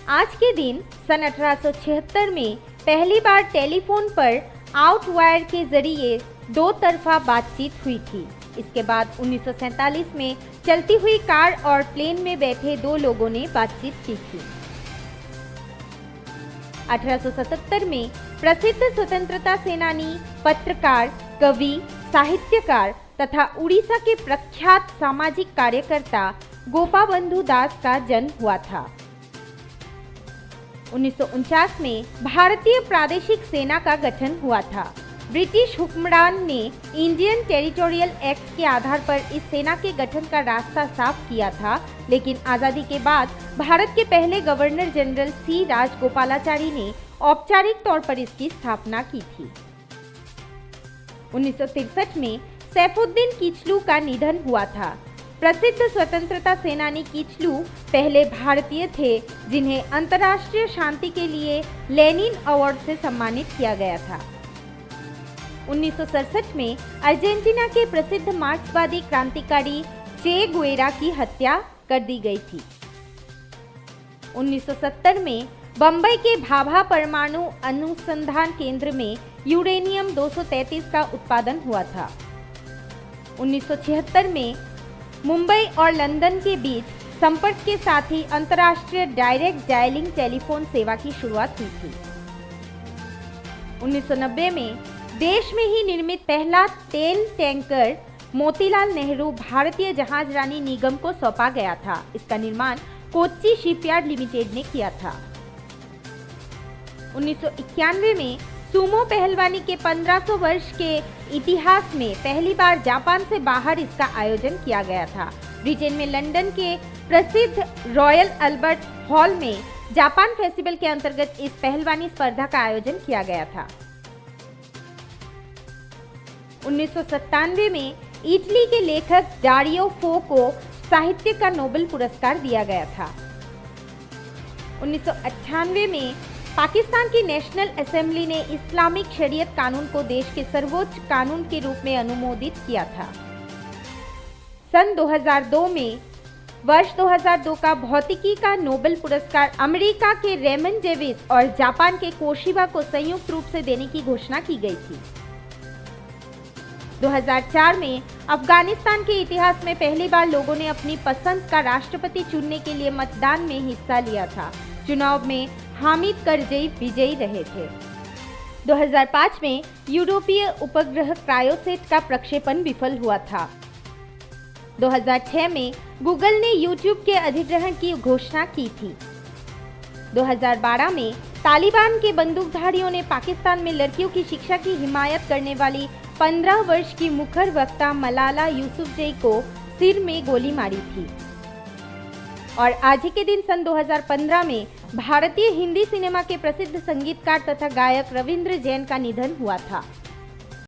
आज के दिन सन 1876 में पहली बार टेलीफोन पर आउटवायर के जरिए दो तरफा बातचीत हुई थी। इसके बाद 1947 में चलती हुई कार और प्लेन में बैठे दो लोगों ने बातचीत की थी। 1877 में प्रसिद्ध स्वतंत्रता सेनानी, पत्रकार, कवि, साहित्यकार तथा उड़ीसा के प्रख्यात सामाजिक कार्यकर्ता गोपाबंधु दास का जन्म हुआ था। 1949 में भारतीय प्रादेशिक सेना का गठन हुआ था। ब्रिटिश हुक्मरान ने इंडियन टेरिटोरियल एक्ट के आधार पर इस सेना के गठन का रास्ता साफ किया था, लेकिन आजादी के बाद भारत के पहले गवर्नर जनरल सी राजगोपालाचारी ने औपचारिक तौर पर इसकी स्थापना की थी। 1963 में सैफुद्दीन किचलू का निधन हुआ था। प्रसिद्ध स्वतंत्रता सेनानी किचलू पहले भारतीय थे जिन्हें अंतर्राष्ट्रीय शांति के लिए लेनिन अवार्ड से सम्मानित किया गया था। 1967 में अर्जेंटीना के प्रसिद्ध मार्क्सवादी क्रांतिकारी चे गुएरा की हत्या कर दी गई थी। 1970 में बंबई के भाभा परमाणु अनुसंधान केंद्र में यूरेनियम 233 का उत्पादन हुआ था। 1976 में मुंबई और लंदन के बीच संपर्क के साथ ही अंतर्राष्ट्रीय डायरेक्ट डायलिंग टेलीफोन सेवा की शुरुआत हुई थी। 1990 में देश में ही निर्मित पहला तेल टैंकर मोतीलाल नेहरू भारतीय जहाज रानी निगम को सौंपा गया था। इसका निर्माण कोच्चि शिपयार्ड लिमिटेड ने किया था। 1991 में सुमो पहलवानी के 1500 वर्ष के इतिहास में पहली बार जापान से बाहर इसका आयोजन किया गया था। ब्रिटेन में लंदन के प्रसिद्ध रॉयल अल्बर्ट हॉल में जापान फेस्टिवल के अंतर्गत इस पहलवानी स्पर्धा का आयोजन किया गया था। 1997 में इटली के लेखक डारियो फो को साहित्य का नोबेल पुरस्कार दिया गया था। 1998 में पाकिस्तान की नेशनल असेंबली ने इस्लामिक शरीयत कानून को देश के सर्वोच्च कानून के रूप में अनुमोदित किया था। सन 2002 में वर्ष 2002 का भौतिकी का नोबेल पुरस्कार अमेरिका के रेमन डेविस और जापान के कोशिबा को संयुक्त रूप से देने की घोषणा की गई थी। 2004 में अफगानिस्तान के इतिहास में पहली बार लोगों ने अपनी पसंद का राष्ट्रपति चुनने के लिए मतदान में हिस्सा लिया था। चुनाव में हामिद करजई विजयी रहे थे। 2005 में यूरोपीय उपग्रह क्रायोसेट का प्रक्षेपण विफल हुआ था। 2006 में गूगल ने यूट्यूब के अधिग्रहण की घोषणा की थी। 2012 में तालिबान के बंदूकधारियों ने पाकिस्तान में लड़कियों की शिक्षा की हिमायत करने वाली 15 वर्ष की मुखर वक्ता मलाला यूसुफजई को सिर में गोली मारी थी। और आज ही के दिन सन 2015 में भारतीय हिंदी सिनेमा के प्रसिद्ध संगीतकार तथा गायक रविंद्र जैन का निधन हुआ था।